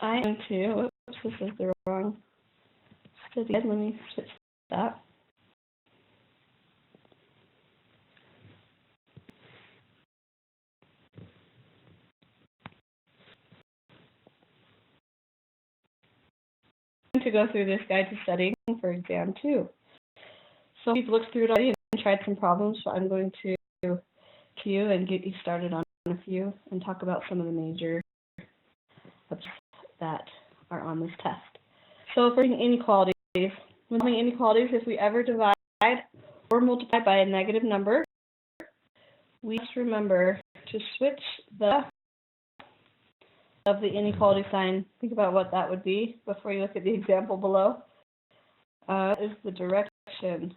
I am too. Oops, this is the wrong study. Let me switch that. I'm going to go through this guide to studying for exam 2. So we've looked through it already and tried some problems, so I'm going to you and get you started on a few and talk about some of the major that are on this test. So for inequalities, when doing inequalities, if we ever divide or multiply by a negative number, we must remember to switch the of the inequality sign. Think about what that would be before you look at the example below. Is the direction.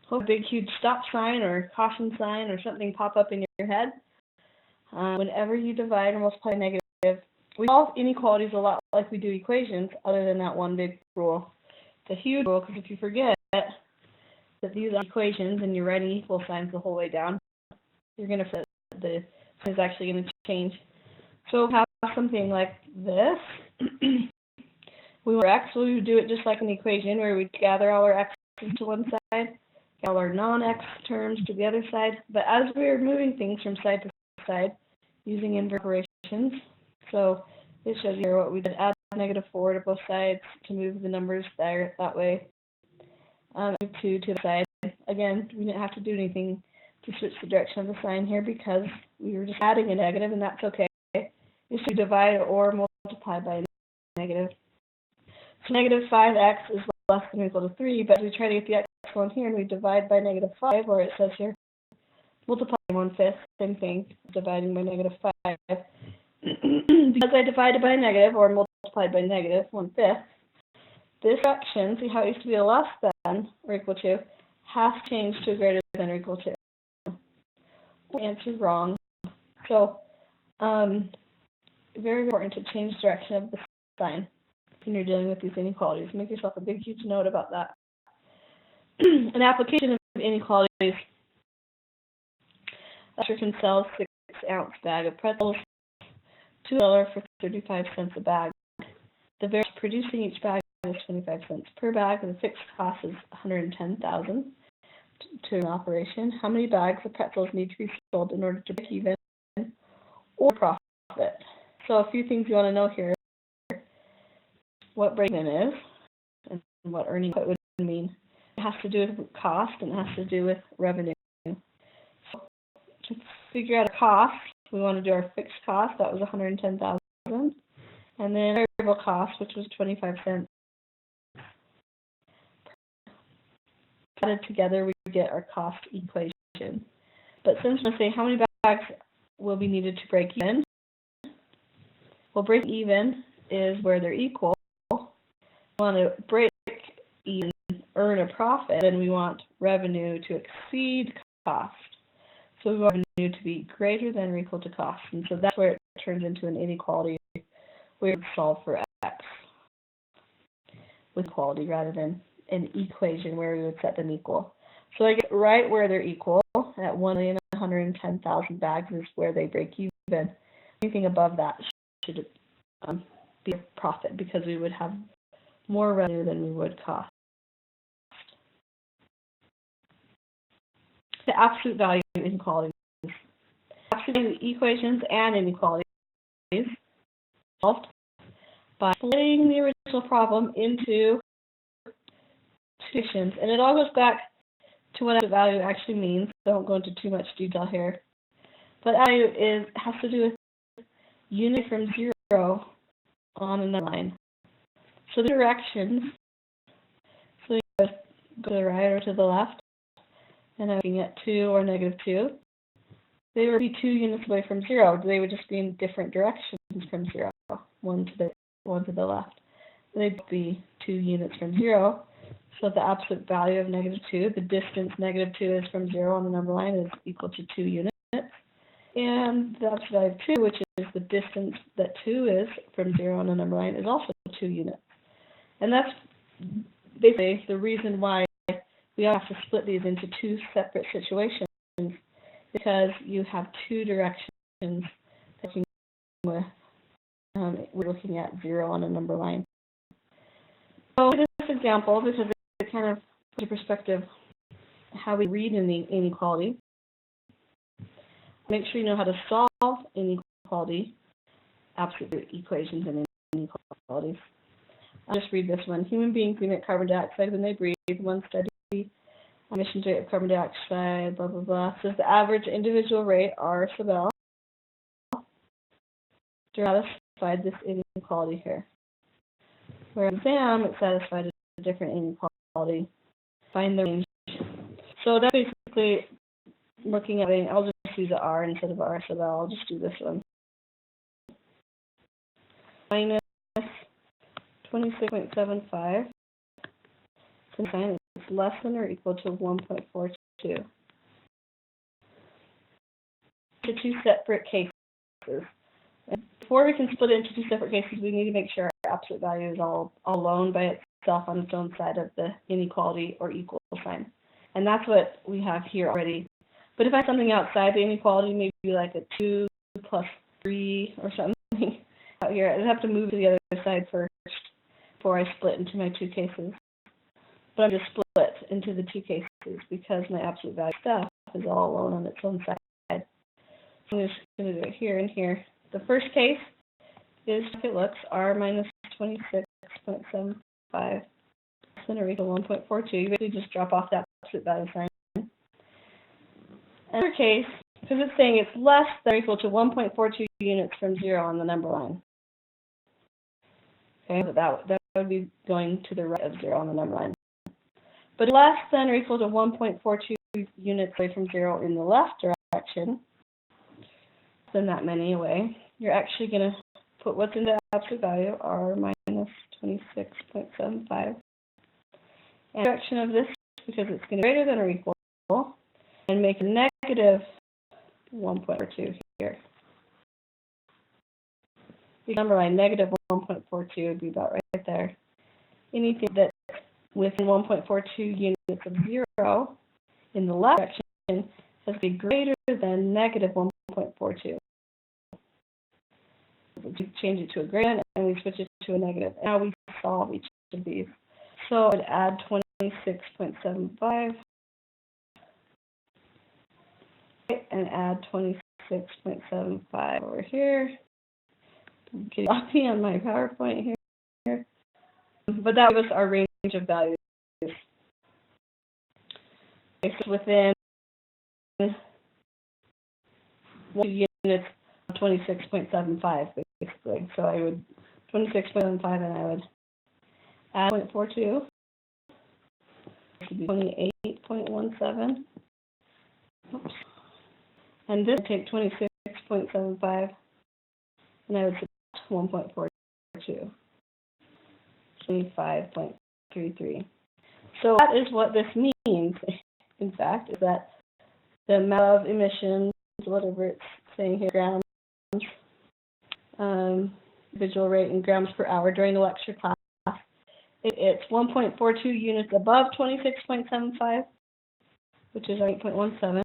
Hope a big huge stop sign or caution sign or something pop up in your head. Whenever you divide or multiply negative, we solve inequalities a lot like we do equations, other than that one big rule. It's a huge rule, because if you forget that these are equations and you're writing equal signs the whole way down, you're going to forget that the sign is actually going to change. So we have something like this. We want x, so we would do it just like an equation where we'd gather all our x's to one side, all our non-x terms to the other side. But as we're moving things from side to side using inverse operations, so it shows here what we did: add -4 to both sides to move the numbers there that way. 2 to the side. Again, we didn't have to do anything to switch the direction of the sign here because we were just adding a negative, and that's okay. You should divide or multiply by a negative. So -5x is less than or equal to 3, but we try to get the x one here, and we divide by -5, or it says here, multiply 1/5, same thing, dividing by -5. Because I divided by a negative, or multiplied by -1/5, this fraction, see how it used to be a less than or equal to, has changed to a greater than or equal to. The answer is wrong. So, very important to change the direction of the sign when you're dealing with these inequalities. Make yourself a big, huge note about that. An application of inequalities. Usher can sell a 6-ounce bag of pretzels to $1 for 35 cents a bag. The variance producing each bag is 25 cents per bag, and the fixed cost is $110,000 to an operation. How many bags of pretzels need to be sold in order to break even or profit? So a few things you want to know here: what break even is and what earning would mean. It has to do with cost, and it has to do with revenue. So to figure out a cost, we want to do our fixed cost. That was $110,000, and then variable cost, which was 25 cents. Added together, we get our cost equation. But since we're going to say how many bags will be needed to break even, well, break even is where they're equal. We want to break even, earn a profit, and we want revenue to exceed cost. So we want revenue to be greater than or equal to cost. And so that's where it turns into an inequality. We would solve for x with equality rather than an equation where we would set them equal. So I get right where they're equal at 1,110,000 bags is where they break even. Anything above that should be a profit, because we would have more revenue than we would cost. The absolute value inequalities. Absolute value equations and inequalities solved by splitting the original problem into two sections. And it all goes back to what absolute value actually means. So I won't go into too much detail here. But value has to do with unit from 0 on another line. So the directions, so you go to the right or to the left, and I'm looking at 2 or -2, they would be 2 units away from 0. They would just be in different directions from 0, one to the left. They'd be 2 units from 0. So the absolute value of -2, the distance -2 is from 0 on the number line, is equal to 2 units. And the absolute value of 2, which is the distance that 2 is from 0 on the number line, is also 2 units. And that's basically the reason why we have to split these into 2 separate situations, because you have 2 directions that you can with when we're looking at 0 on a number line. So in this example, because it kind of puts into perspective how we read an inequality, make sure you know how to solve inequality, absolute equations and inequalities. I'll just read this one. Human beings emit carbon dioxide when they breathe. One study, emissions rate of carbon dioxide, blah, blah, blah. Says the average individual rate, R sub L, satisfied this inequality here. Where in exam, it satisfied a different inequality. Find the range. So that's basically looking at it. I'll just use the R instead of R sub L. I'll just do this one. Minus 26.75. It's less than or equal to 1.42. To two separate cases. And before we can split it into two separate cases, we need to make sure our absolute value is all alone by itself on its own side of the inequality or equal sign. And that's what we have here already. But if I have something outside the inequality, maybe like a 2 plus 3 or something out here, I'd have to move to the other side first before I split into my two cases. But I'm just split into the two cases because my absolute value stuff is all alone on its own side. So I'm just going to do it here and here. The first case is, if it looks, R minus 26.75 less than or equal to 1.42. You basically just drop off that absolute value sign. Another case, because it's saying it's less than or equal to 1.42 units from 0 on the number line. Okay, so that would be going to the right of 0 on the number line. But less than or equal to 1.42 units away from 0 in the left direction, then that many away, you're actually going to put what's in the absolute value, R minus 26.75, and direction of this, because it's going to be greater than or equal, and make a negative 1.42 here. The number line, negative 1.42 would be about right there. Anything that within 1.42 units of 0 in the left direction has to be greater than negative 1.42. We change it to a greater and we switch it to a negative. Now we solve each of these. So I'd add 26.75 and add 26.75 over here. I'm getting sloppy on my PowerPoint here. But that gives us our range of values. Okay, so within 1 units of 26.75, basically. So I would 26.75 and I would add 0.42. This would be 28.17. Oops. And this would take 26.75 and I would subtract 1.42. 25.33. So that is what this means, in fact, is that the amount of emissions, whatever it's saying here, grams, visual rate in grams per hour during the lecture class, it's 1.42 units above 26.75, which is 8.17,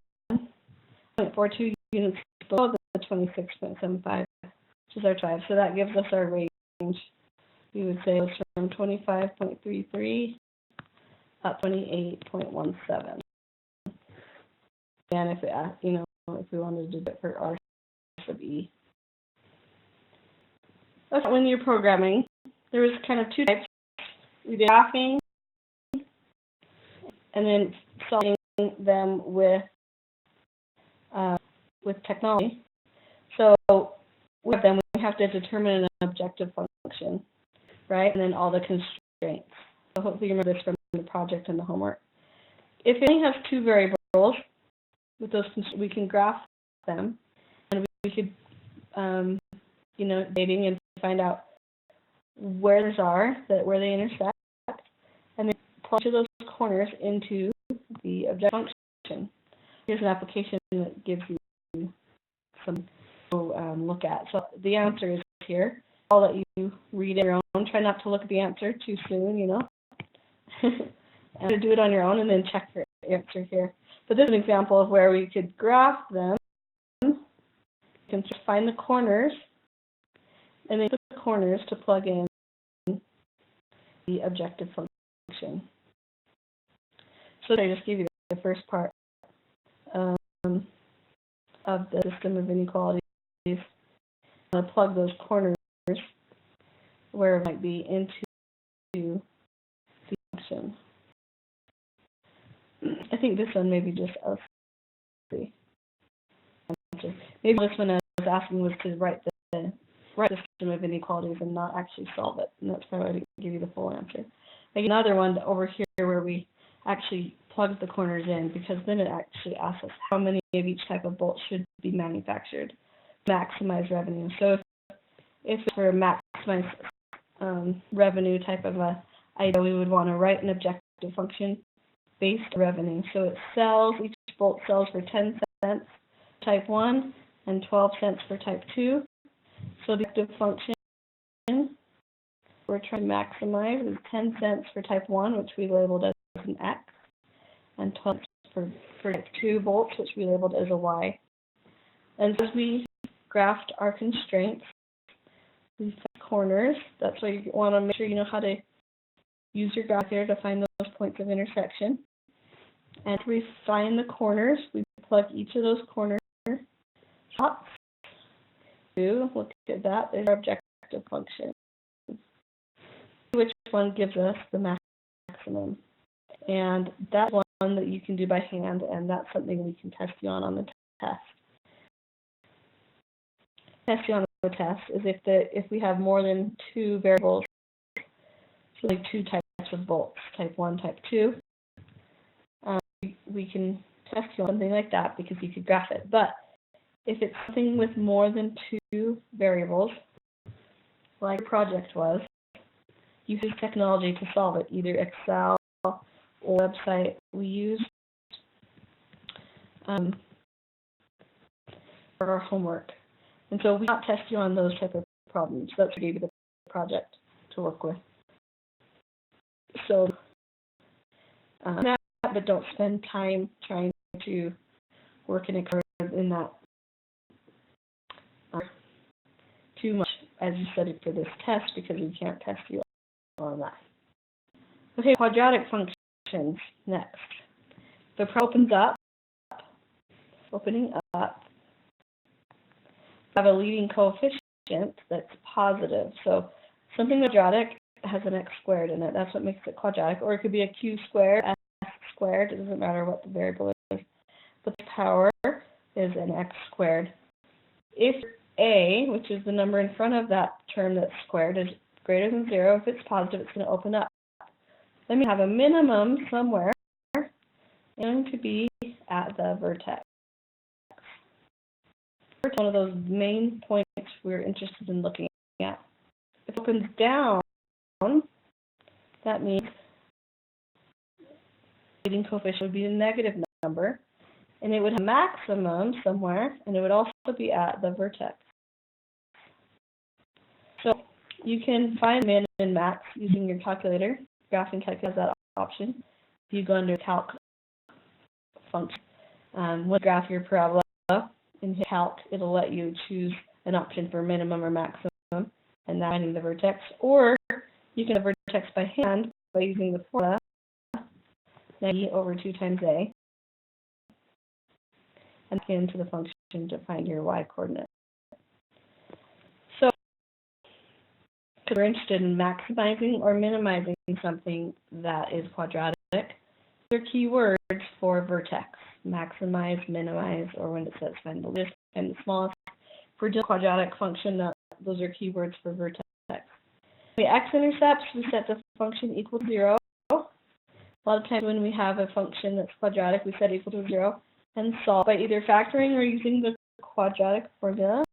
0.42 units below the 26.75, which is our 5. So that gives us our range. We would say it's from 25.33 up 28.17. And if it, if we wanted to do it for R sub E. Okay, when you're programming, there was kind of two types. We did graphing and then solving them with technology. So with them, we have to determine an objective function. Right, and then all the constraints. So hopefully you remember this from the project and the homework. If it only has two variables, with those we can graph them, and we could, dating and find out where those are, where they intersect, and then plug each of those corners into the objective function. Here's an application that gives you some to look at. So the answer is here. I'll let you read it on your own. Try not to look at the answer too soon, and do it on your own and then check your answer here. But this is an example of where we could graph them. You can just find the corners and then the corners to plug in the objective function. So I just give you the first part of the system of inequalities. I'm going to plug those corners where it might be into the function. I think this one maybe just us. Maybe this one I was asking was to write the system of inequalities and not actually solve it, and that's probably why I didn't give you the full answer. Like another one over here where we actually plug the corners in, because then it actually asks us how many of each type of bolt should be manufactured to maximize revenue. So if for a maximize revenue type of a item, we would want to write an objective function based on revenue. So it sells, each bolt sells for 10 cents for type 1 and 12 cents for type 2. So the objective function we're trying to maximize is 10 cents for type 1, which we labeled as an X, and 12 cents for type 2 bolts, which we labeled as a Y. And as we graphed our constraints, we found corners. That's why you want to make sure you know how to use your graph here to find those points of intersection. And we find the corners. We plug each of those corner shots. Look at that. There's our objective function. Which one gives us the maximum? And that's one that you can do by hand, and that's something we can test you on the test. Test you on the test is if we have more than 2 variables, so like 2 types of bolts, type 1, type 2, we can test you on something like that because you could graph it. But if it's something with more than 2 variables, like the project was, you use technology to solve it, either Excel or website we used for our homework. And so we cannot test you on those type of problems. That's what gave you the project to work with. So but don't spend time trying to work in that too much as you study for this test, because we can't test you on that. Okay, quadratic functions next. The problem opening up, have a leading coefficient that's positive. So something quadratic has an x squared in it. That's what makes it quadratic. Or it could be a q squared, s squared. It doesn't matter what the variable is. But the power is an x squared. If a, which is the number in front of that term that's squared, is greater than 0, if it's positive, it's going to open up. Then we have a minimum somewhere, and to be at the vertex. One of those main points we're interested in looking at. If it opens down, that means the leading coefficient would be a negative number, and it would have a maximum somewhere, and it would also be at the vertex. So you can find min and max using your calculator. Graphing calculator has that option. If you go under calc function, when you graph your parabola in calc, it'll let you choose an option for minimum or maximum, and that finding the vertex. Or you can have vertex by hand by using the formula e over 2 times a, and get into the function to find your y coordinate. So, because we're interested in maximizing or minimizing something that is quadratic, they're keywords for vertex. Maximize, minimize, or when it says find the least and the smallest. For just quadratic function, those are keywords for vertex. The x-intercepts, we set the function equal to 0. A lot of times when we have a function that's quadratic, we set equal to 0 and solve by either factoring or using the quadratic formula.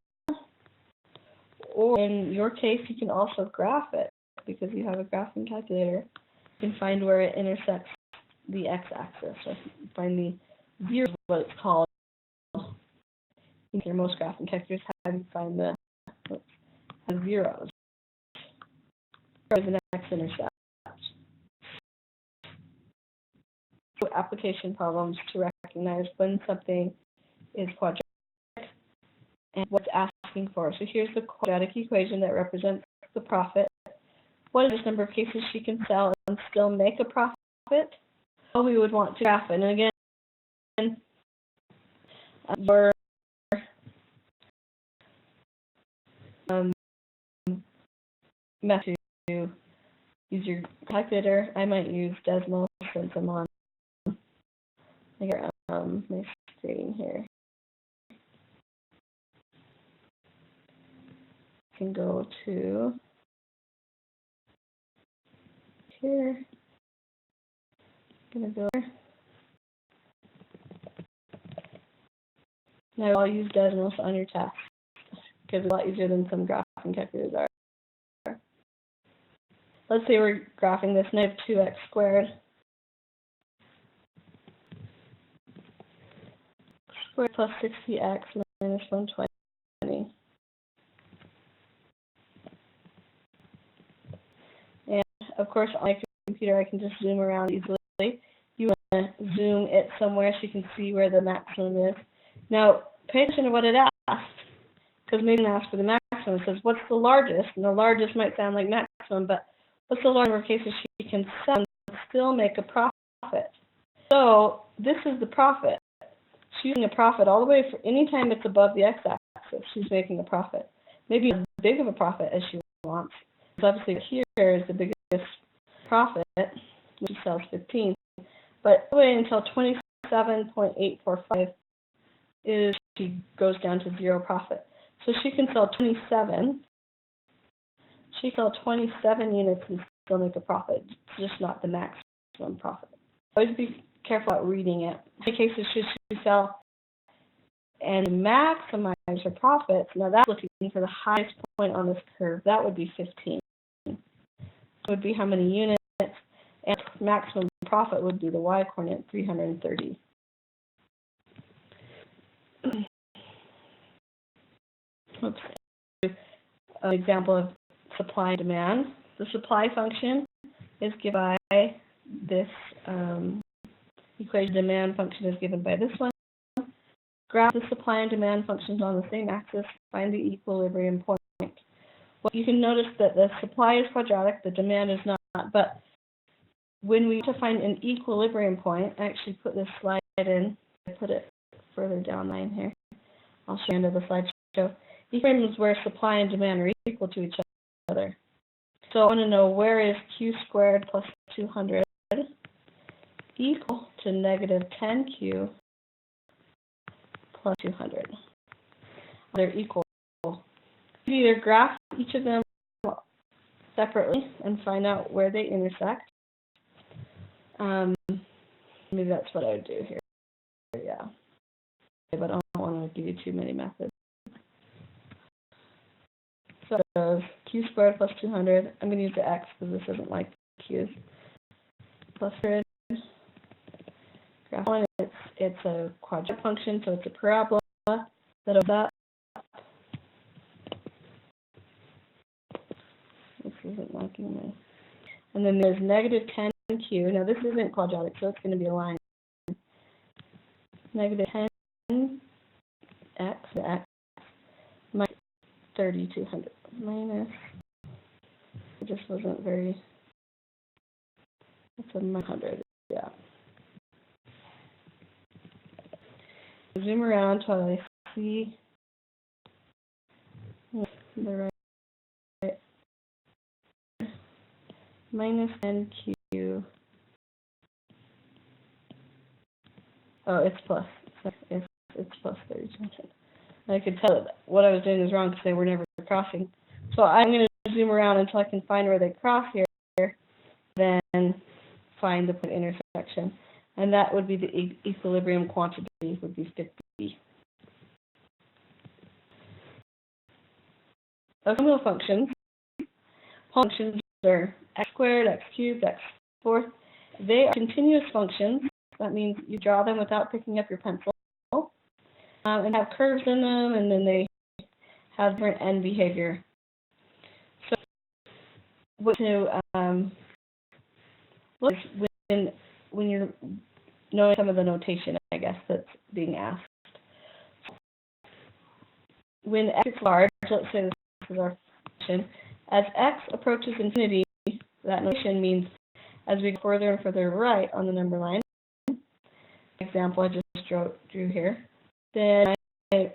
Or in your case, you can also graph it because you have a graphing calculator. You can find where it intersects the x-axis. So find the 0 is what it's called. Most graphing calculators have you find the zeros. There's an x-intercept. Application problems to recognize when something is quadratic and what's asked asking for. So here's the quadratic equation that represents the profit. What is the number of cases she can sell and still make a profit? Well, we would want to graph it. And again, your method to use your calculator. I might use Desmos since I'm on my screen here. I can go to here. I'm gonna go there. Now I'll use Desmos on your test because it's a lot easier than some graphing calculators are. Let's say we're graphing this negative 2x squared. Squared plus 60x minus 120. And of course, on my computer, I can just zoom around easily. You want to zoom it somewhere so you can see where the maximum is. Now, pay attention to what it asked, because maybe it asked for the maximum. It says, what's the largest? And the largest might sound like maximum, but what's the largest number of cases she can sell and still make a profit? So this is the profit. She's making a profit all the way for any time it's above the x-axis. She's making a profit. Maybe as big of a profit as she wants. So obviously here is the biggest profit, which sells 15. But all the way until 27.845 is she goes down to zero profit. So she can sell 27. She can sell 27 units and still make a profit, just not the maximum profit. Always be careful about reading it. In many cases, should she sell and maximize her profits? Now that's looking for the highest point on this curve. That would be 15. It would be how many units, and maximum profit would be the y-coordinate, 330. Oops. An example of supply and demand. The supply function is given by this equation. Demand function is given by this one. Graph the supply and demand functions on the same axis. Find the equilibrium point. Well, you can notice that the supply is quadratic, the demand is not. But when we want to find an equilibrium point, I actually put this slide in. I put it further down the line here. I'll show you into the slideshow. Equilibrium is where supply and demand are equal to each other. So I want to know where is q squared plus 200 equal to negative 10q plus 200. They're equal. You either graph each of them separately and find out where they intersect. Maybe that's what I would do here. Yeah. But I don't want to give you too many methods. So q squared plus 200. I'm going to use the x because this isn't like q. Plus 100. Graph one, it's a quadratic function, so it's a parabola that opens up. This isn't liking me. And then there's negative 10q. Now this isn't quadratic, so it's going to be a line. Negative 10x, the x, minus 3200. Minus, it just wasn't very, it's a 100, yeah. Zoom around till I see the right, minus 10q, oh, it's plus, it's plus 3200. I could tell that what I was doing was wrong because they were never crossing. So I'm going to zoom around until I can find where they cross here, then find the point intersection. And that would be the equilibrium quantity, would be 50. Polynomial functions. Functions are x squared, x cubed, x fourth. They are continuous functions. That means you draw them without picking up your pencil. And have curves in them, and then they have different end behavior. So, what to look when you're knowing some of the notation, I guess, that's being asked. when x is large, let's say this is our function, as x approaches infinity, that notation means as we go further and further right on the number line, example I just drew here, then my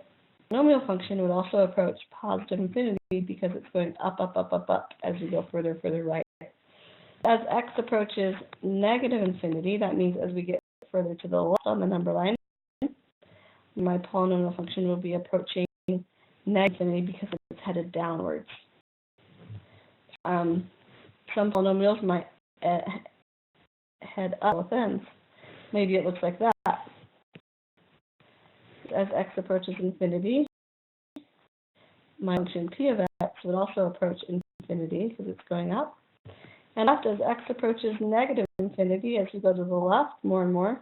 polynomial function would also approach positive infinity because it's going up, up, up, up, up as we go further and further right. As x approaches negative infinity, that means as we get further to the left on the number line, my polynomial function will be approaching negative infinity because it's headed downwards. Some polynomials might head up both ends. Maybe it looks like that. As x approaches infinity, my function p of x would also approach infinity because it's going up. And left, as x approaches negative infinity, as we go to the left more and more,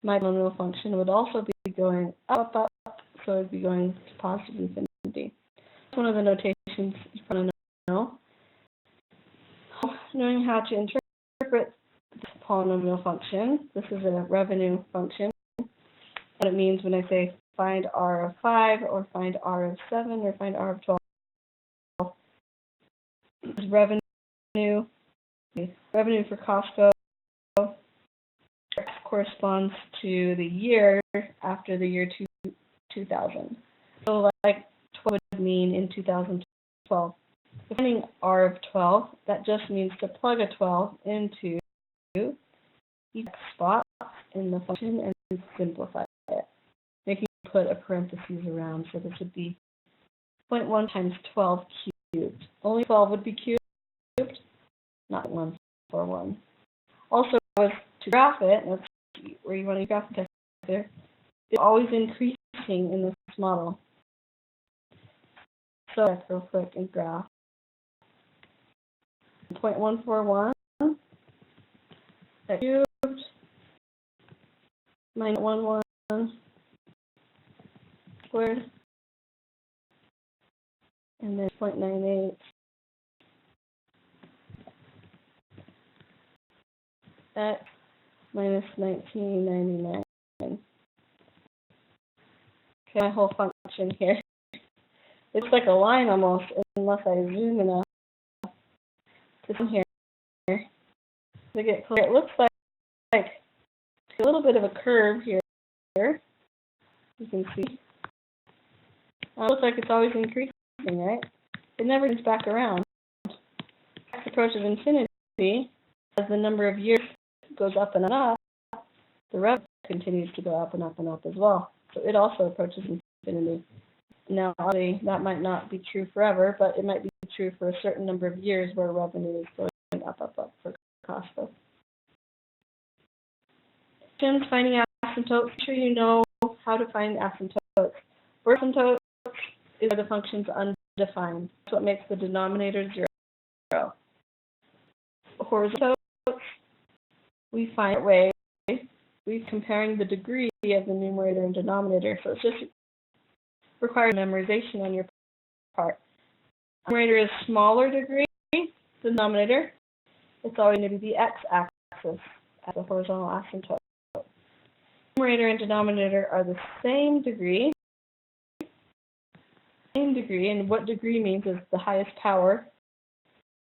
my polynomial function would also be going up, up, up, so it would be going to positive infinity. That's one of the notations you want to know. Knowing how to interpret this polynomial function, this is a revenue function. What it means when I say find R of 5 or find R of 7 or find R of 12. Revenue for Costco corresponds to the year after the year 2000. So like 12 would mean in 2012. Finding R of 12, that just means to plug a 12 into each spot in the function and simplify it. Making put a parentheses around, so this would be 0.1 times 12 cubed. Only 12 would be cubed, not 141. Also, to graph it, that's where you want to graph the text there, it's always increasing in this model. So let's real quick and graph. 0.141 cubed minus 11 squared, and then 0.98 x minus 1999. Okay, my whole function here. It's like a line almost, unless I zoom enough to come here to get clear. It looks like a little bit of a curve here. You can see. It looks like it's always increasing, right? It never comes back around. X approaches infinity as the number of years goes up and up. The revenue continues to go up and up and up as well. So it also approaches infinity. Now, obviously, that might not be true forever, but it might be true for a certain number of years where revenue is going up, up, up for Costco. Finding asymptotes. Make sure you know how to find asymptotes. For asymptotes is where the function's undefined. That's what makes the denominator 0. Horizontal, we find that way. We're comparing the degree of the numerator and denominator, so it's just requires memorization on your part. Numerator is smaller degree, denominator. It's always going to be the x-axis as a horizontal asymptote. Numerator and denominator are the same degree, and what degree means is the highest power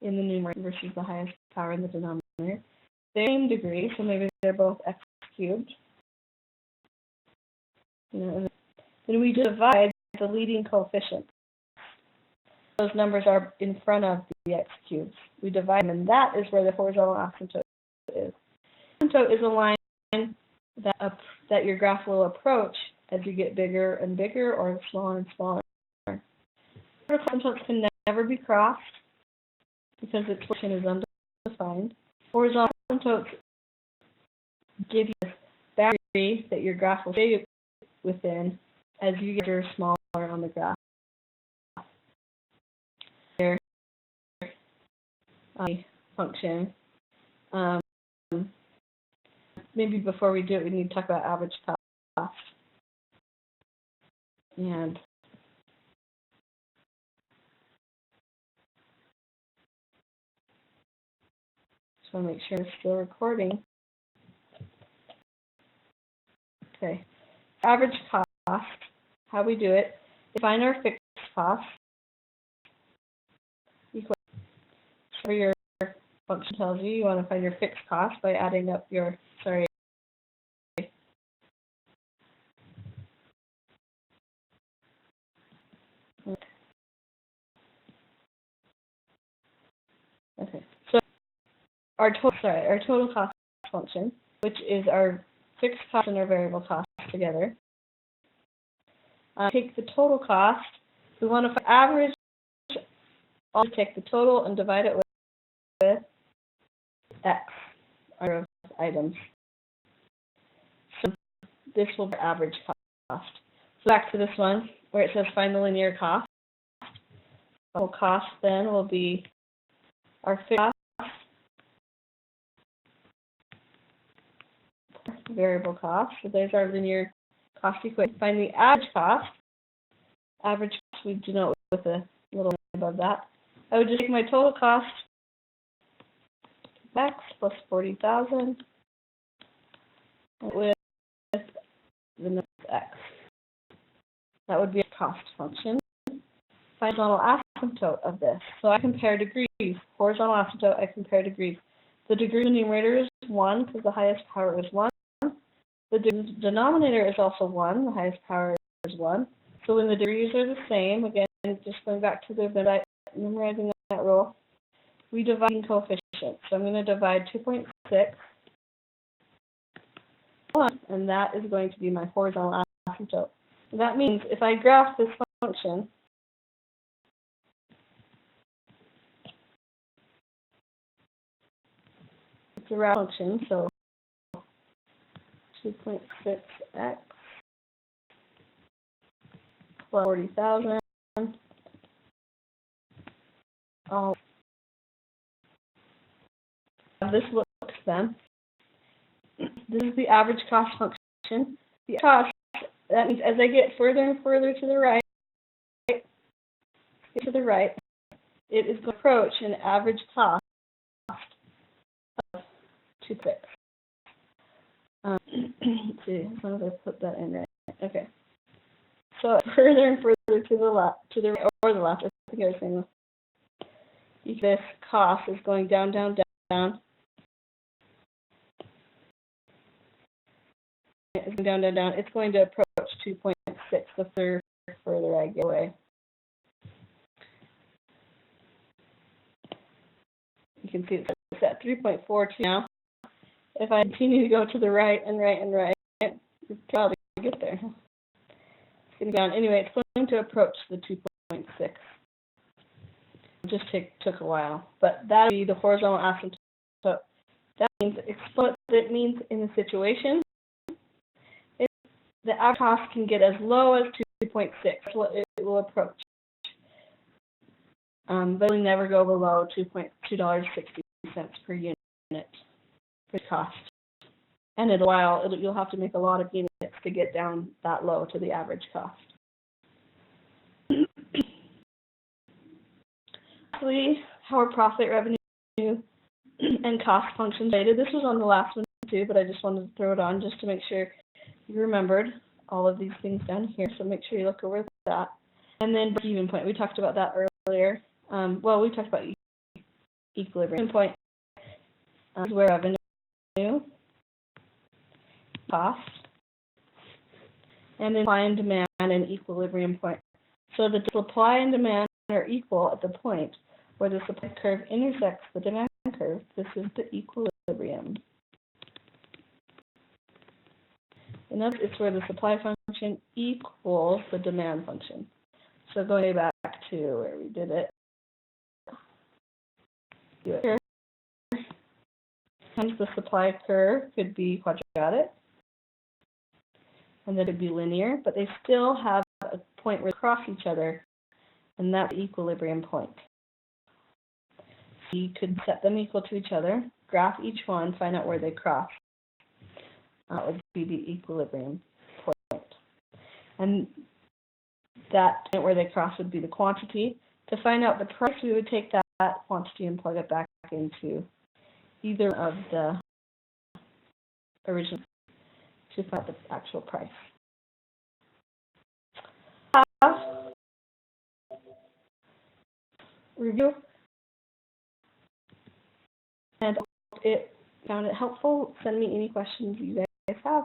in the numerator versus the highest power in the denominator. Same degree, so maybe they're both x cubed. And then we divide the leading coefficient. Those numbers are in front of the x cubes. We divide them, and that is where the horizontal asymptote is. Asymptote is a line that your graph will approach as you get bigger and bigger or smaller and smaller. Vertical asymptotes can never be crossed because its portion is undefined. Horizontal asymptotes give you this boundary that your graph will stay within as you get smaller on the graph. Here, function. Maybe before we do it, we need to talk about average cost. And just want to make sure it's still recording. Okay. Average cost, how we do it Find our fixed costs. For your function tells you want to find your fixed cost by adding up your, sorry, okay, so our total cost function, which is our fixed cost and our variable cost together. Take the total cost. We want to average. I'll take the total and divide it with X, our items. So this will be average cost. So back to this one where it says find the linear cost. Total cost then will be our fixed cost, variable cost. So there's our linear cost equation. Find the average cost. Average cost we denote with a little above that. I would just take my total cost X plus 40,000 with the next X. That would be a cost function. Find horizontal asymptote of this. So I compare degrees. Horizontal asymptote, I compare degrees. The degree in the numerator is 1 because the highest power is 1. The denominator is also 1. The highest power is 1. So when the degrees are the same, again, just going back to the memorizing that rule, we divide in coefficients. So I'm going to divide 2.6 1, and that is going to be my horizontal asymptote. That means if I graph this function, it's a round function, so 2.6x plus 40,000. This looks then. This is the average cost function. The cost, that means as I get further and further to the right, it is going to approach an average cost of 2.6. Let's see, as long as I put that in right. Okay. So further and further to the left, to the right or the left, I think I was saying this cost is going down, down, down. It's going down, down, down. It's going to approach 2.6 the further I get away. You can see it's at 3.42 now. If I continue to go to the right and right and right, it's probably to get there. It's getting down. Anyway, it's going to approach the 2.6. It just took a while. But that would be the horizontal asymptote. So that means what it means in the situation. The average cost can get as low as 2.6. What it will approach. But it will never go below $2.60 per unit for cost. And in a while, you'll have to make a lot of units to get down that low to the average cost. Lastly, how are profit, revenue, and cost functions related? This was on the last one too, but I just wanted to throw it on just to make sure you remembered all of these things down here. So make sure you look over that. And then break-even point. We talked about that earlier. Well, we talked about equilibrium point. Is where revenue, cost, and then supply and demand and equilibrium point. So the supply and demand are equal at the point where the supply curve intersects the demand curve. This is the equilibrium. In other words, it's where the supply function equals the demand function. So going back to where we did it. Here. Hence the supply curve could be quadratic, and then it would be linear, but they still have a point where they cross each other, and that's the equilibrium point. So you could set them equal to each other, graph each one, find out where they cross. That would be the equilibrium point. And that point where they cross would be the quantity. To find out the price, we would take that quantity and plug it back into either of the original to find the actual price. review. And if it found it helpful, send me any questions you guys have.